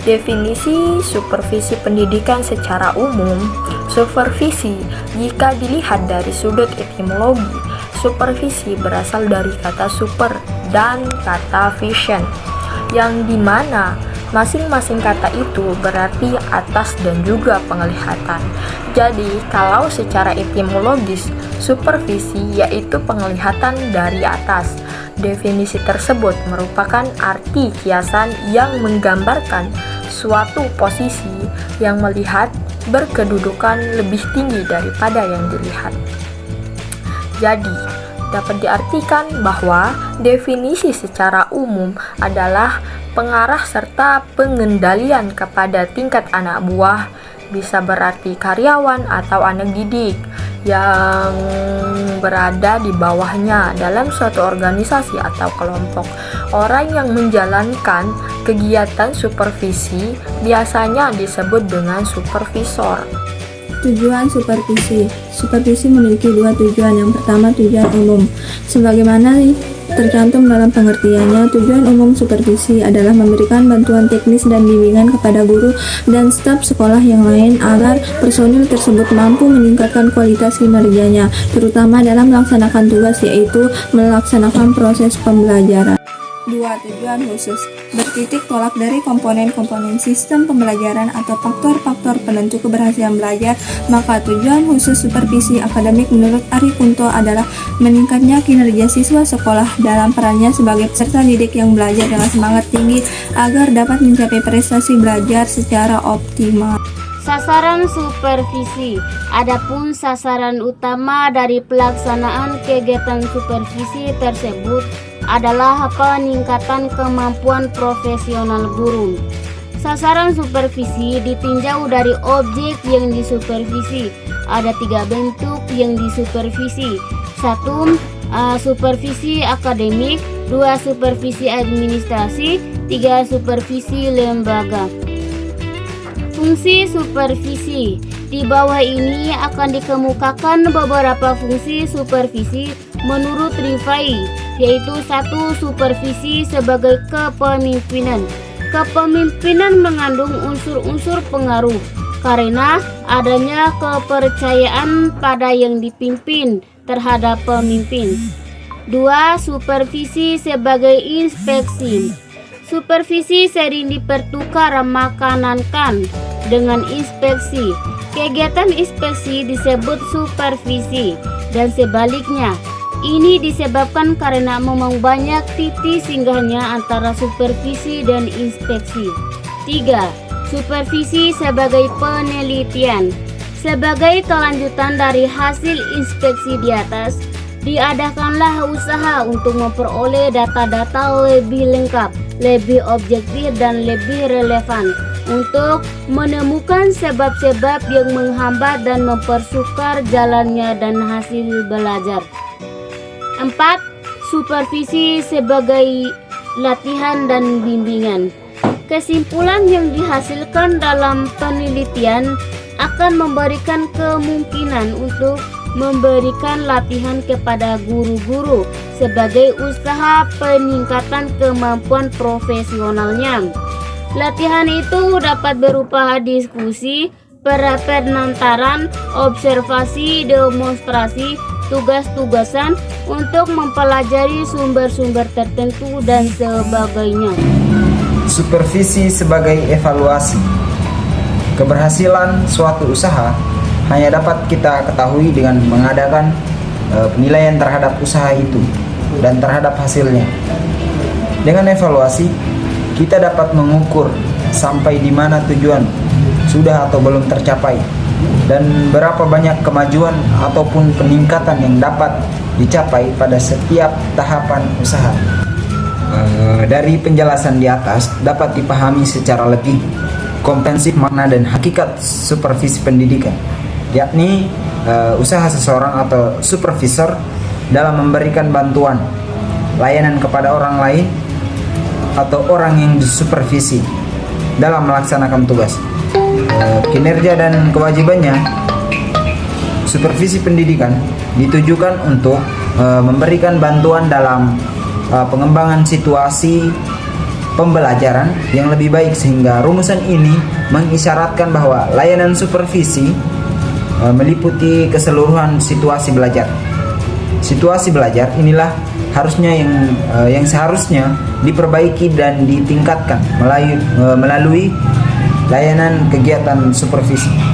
Definisi supervisi pendidikan secara umum. Supervisi, jika dilihat dari sudut etimologi, supervisi berasal dari kata super dan kata vision, yang dimana masing-masing kata itu berarti atas dan juga penglihatan. Jadi, kalau secara etimologis, supervisi yaitu penglihatan dari atas. Definisi tersebut merupakan arti kiasan yang menggambarkan suatu posisi yang melihat berkedudukan lebih tinggi daripada yang dilihat. Jadi, dapat diartikan bahwa definisi secara umum adalah pengarah serta pengendalian kepada tingkat anak buah, bisa berarti karyawan atau anak didik yang berada di bawahnya dalam suatu organisasi atau kelompok. Orang yang menjalankan kegiatan supervisi biasanya disebut dengan supervisor. Tujuan supervisi. Supervisi memiliki dua tujuan. Yang pertama, tujuan umum. Sebagaimana tercantum dalam pengertiannya, tujuan umum supervisi adalah memberikan bantuan teknis dan bimbingan kepada guru dan staf sekolah yang lain agar personil tersebut mampu meningkatkan kualitas kinerjanya, terutama dalam melaksanakan tugas, yaitu melaksanakan proses pembelajaran. 2. Tujuan khusus. Bertitik tolak dari komponen-komponen sistem pembelajaran atau faktor-faktor penentu keberhasilan belajar, maka tujuan khusus supervisi akademik menurut Ari Kunto adalah meningkatnya kinerja siswa sekolah dalam perannya sebagai peserta didik yang belajar dengan semangat tinggi agar dapat mencapai prestasi belajar secara optimal. Sasaran supervisi. Adapun sasaran utama dari pelaksanaan kegiatan supervisi tersebut adalah peningkatan kemampuan profesional guru. Sasaran supervisi ditinjau dari objek yang disupervisi. Ada 3 bentuk yang disupervisi. 1. Supervisi akademik, 2. Supervisi administrasi, 3. Supervisi lembaga. Fungsi supervisi. Di bawah ini akan dikemukakan beberapa fungsi supervisi menurut Rifai, yaitu 1. Supervisi sebagai kepemimpinan. Kepemimpinan mengandung unsur-unsur pengaruh karena adanya kepercayaan pada yang dipimpin terhadap pemimpin. 2. Supervisi sebagai inspeksi. Supervisi sering dipertukar makanankan dengan inspeksi. Kegiatan inspeksi disebut supervisi dan sebaliknya. Ini disebabkan karena memang banyak titik singgahnya antara supervisi dan inspeksi. 3. Supervisi sebagai penelitian. Sebagai kelanjutan dari hasil inspeksi di atas, diadakanlah usaha untuk memperoleh data-data lebih lengkap, lebih objektif dan lebih relevan untuk menemukan sebab-sebab yang menghambat dan mempersukar jalannya dan hasil belajar. 4. Supervisi sebagai latihan dan bimbingan. Kesimpulan yang dihasilkan dalam penelitian akan memberikan kemungkinan untuk memberikan latihan kepada guru-guru sebagai usaha peningkatan kemampuan profesionalnya. Latihan itu dapat berupa diskusi, penantaran, observasi, demonstrasi, tugas-tugasan untuk mempelajari sumber-sumber tertentu dan sebagainya. Supervisi sebagai evaluasi. Keberhasilan suatu usaha hanya dapat kita ketahui dengan mengadakan penilaian terhadap usaha itu dan terhadap hasilnya. Dengan evaluasi, kita dapat mengukur sampai di mana tujuan sudah atau belum tercapai dan berapa banyak kemajuan ataupun peningkatan yang dapat dicapai pada setiap tahapan usaha. Dari penjelasan di atas dapat dipahami secara lebih komprehensif makna dan hakikat supervisi pendidikan, yakni usaha seseorang atau supervisor dalam memberikan bantuan, layanan kepada orang lain atau orang yang disupervisi dalam melaksanakan tugas. Kinerja dan kewajibannya, supervisi pendidikan ditujukan untuk memberikan bantuan dalam pengembangan situasi pembelajaran yang lebih baik, sehingga rumusan ini mengisyaratkan bahwa layanan supervisi meliputi keseluruhan situasi belajar. Situasi belajar inilah harusnya yang seharusnya diperbaiki dan ditingkatkan melalui layanan kegiatan supervisi.